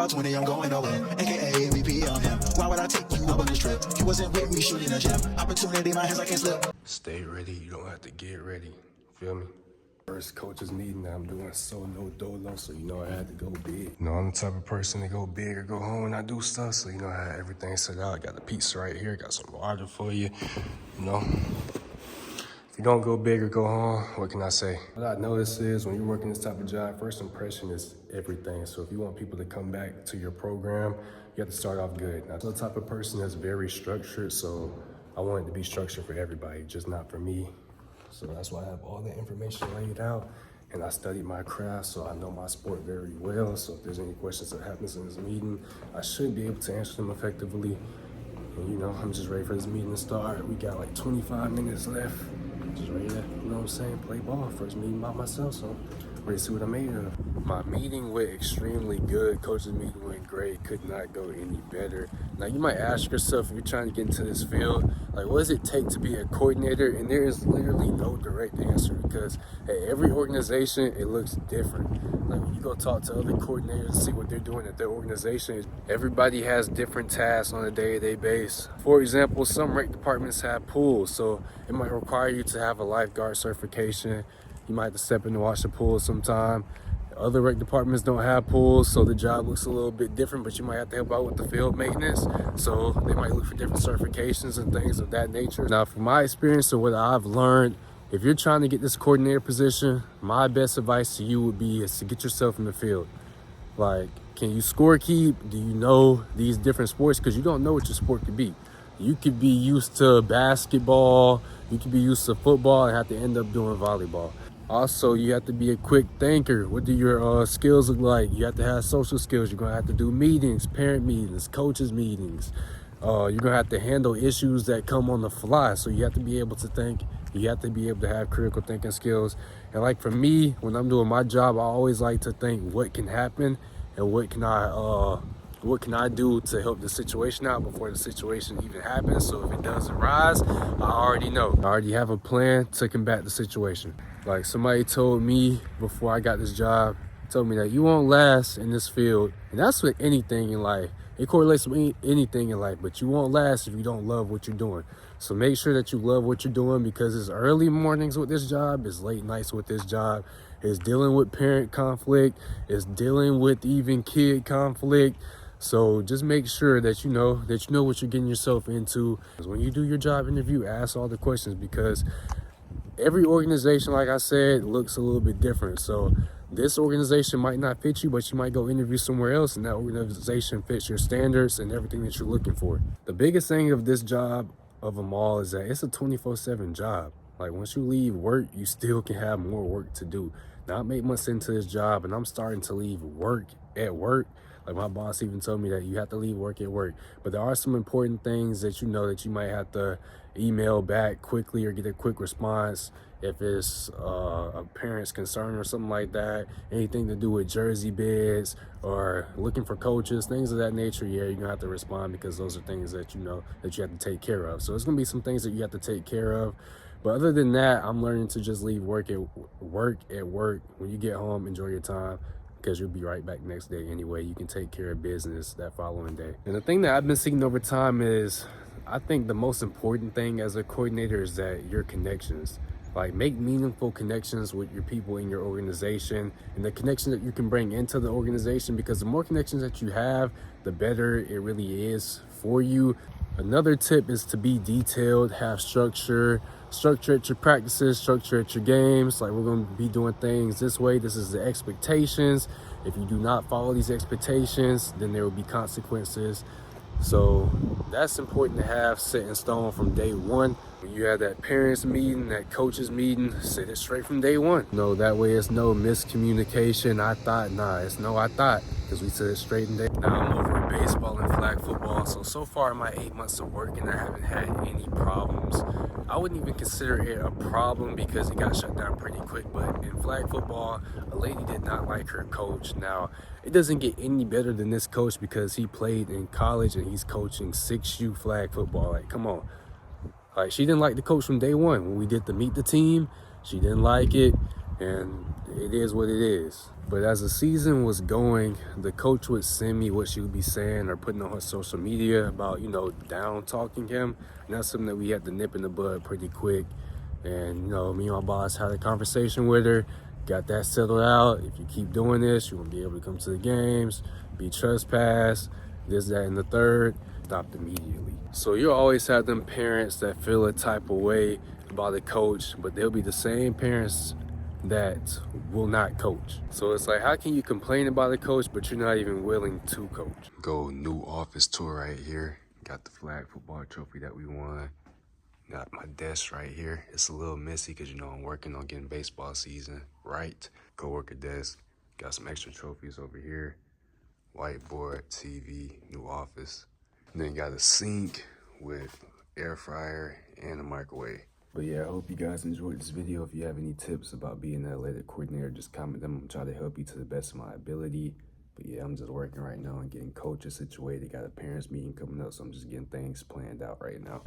about 20, I'm going nowhere. AKA MVP, I'm him. Why would I take you up on this trip? You wasn't with me shooting a gym. Opportunity, my hands, I can't slip. Stay ready, you don't have to get ready. Feel me? First coaches meeting that I'm doing no dolo, so you know I had to go big. You know, I'm the type of person to go big or go home when I do stuff, so you know I had everything set out. I got the pizza right here, got some water for you, you know. If you don't go big or go home, what can I say? What I notice is when you're working this type of job, first impression is everything. So if you want people to come back to your program, you have to start off good. I'm the type of person that's very structured, so I want it to be structured for everybody, just not for me. So that's why I have all the information laid out, and I studied my craft, so I know my sport very well. So if there's any questions that happens in this meeting, I should be able to answer them effectively. And you know, I'm just ready for this meeting to start. We got like 25 minutes left. Just ready to, you know what I'm saying, play ball. First meeting by myself, so ready to see what I made of. My meeting went extremely good. Coach's meeting went great. Could not go any better. Now you might ask yourself, if you're trying to get into this field, like what does it take to be a coordinator? And there is literally no direct answer, because at every organization, it looks different. Like when you go talk to other coordinators and see what they're doing at their organization, everybody has different tasks on a day-to-day basis. For example, some rec departments have pools, so it might require you to have a lifeguard certification. You might have to step in and watch the pool sometime. Other rec departments don't have pools, so the job looks a little bit different, but you might have to help out with the field maintenance. So they might look for different certifications and things of that nature. Now, from my experience or what I've learned, if you're trying to get this coordinator position, my best advice to you would be is to get yourself in the field. Like, can you scorekeep? Do you know these different sports? Because you don't know what your sport could be. You could be used to basketball, you could be used to football and have to end up doing volleyball. Also, you have to be a quick thinker. What do your skills look like? You have to have social skills. You're going to have to do meetings, parent meetings, coaches meetings. You're going to have to handle issues that come on the fly. So you have to be able to think. You have to be able to have critical thinking skills. And like for me, when I'm doing my job, I always like to think what can happen and what can I do to help the situation out before the situation even happens. So if it does arise, I already know. I already have a plan to combat the situation. Like somebody told me before I got this job, told me that you won't last in this field. And that's with anything in life. It correlates with anything in life, but you won't last if you don't love what you're doing. So make sure that you love what you're doing, because it's early mornings with this job, it's late nights with this job, it's dealing with parent conflict, it's dealing with even kid conflict. So just make sure that you know what you're getting yourself into. When you do your job interview, ask all the questions, because every organization, like I said, looks a little bit different. So this organization might not fit you, but you might go interview somewhere else and that organization fits your standards and everything that you're looking for. The biggest thing of this job of them all is that it's a 24/7 job. Like once you leave work, you still can have more work to do. Now I'm 8 months into this job and I'm starting to leave work at work. Like my boss even told me that you have to leave work at work. But there are some important things that you know that you might have to email back quickly or get a quick response if it's a parent's concern or something like that. Anything to do with jersey bids or looking for coaches, things of that nature, yeah, you're gonna have to respond, because those are things that you know that you have to take care of. So it's gonna be some things that you have to take care of. But other than that, I'm learning to just leave work at work. When you get home, enjoy your time, because you'll be right back next day anyway. You can take care of business that following day. And the thing that I've been seeing over time is, I think the most important thing as a coordinator is that your connections. Like make meaningful connections with your people in your organization and the connection that you can bring into the organization, because the more connections that you have, the better it really is for you. Another tip is to be detailed, have structure at your practices, structure at your games. Like we're going to be doing things this way. This is the expectations. If you do not follow these expectations, then there will be consequences. So that's important to have set in stone from day one. When you have that parents meeting, that coaches meeting, set it straight from day one. No, that way it's no miscommunication. I thought, nah, it's no I thought, because we said it straight in day. Now I'm over in baseball and flag football. So far in my 8 months of working, I haven't had any problems. I wouldn't even consider it a problem because it got shut down pretty quick. But in flag football, a lady did not like her coach. Now, it doesn't get any better than this coach, because he played in college and he's coaching 6U flag football. Like, come on. Like, she didn't like the coach from day one. When we did the meet the team, she didn't like it. and it is what it is. But as the season was going, the coach would send me what she would be saying or putting on her social media about, you know, down talking him. And that's something that we had to nip in the bud pretty quick. And, you know, me and my boss had a conversation with her, got that settled out. If you keep doing this, you won't be able to come to the games, be trespassed, this, that, and the third. Stopped immediately. So you'll always have them parents that feel a type of way about a coach, but they'll be the same parents that will not coach. So it's like, how can you complain about a coach, but you're not even willing to coach? Go new office tour right here. Got the flag football trophy that we won. Got my desk right here. It's a little messy because, you know, I'm working on getting baseball season right. Co-worker desk. Got some extra trophies over here. Whiteboard, TV, new office. And then got a sink with air fryer and a microwave. But yeah, I hope you guys enjoyed this video. If you have any tips about being an athletic coordinator, just comment them. I'm trying to help you to the best of my ability. But yeah, I'm just working right now and getting coaches situated. Got a parents meeting coming up, so I'm just getting things planned out right now.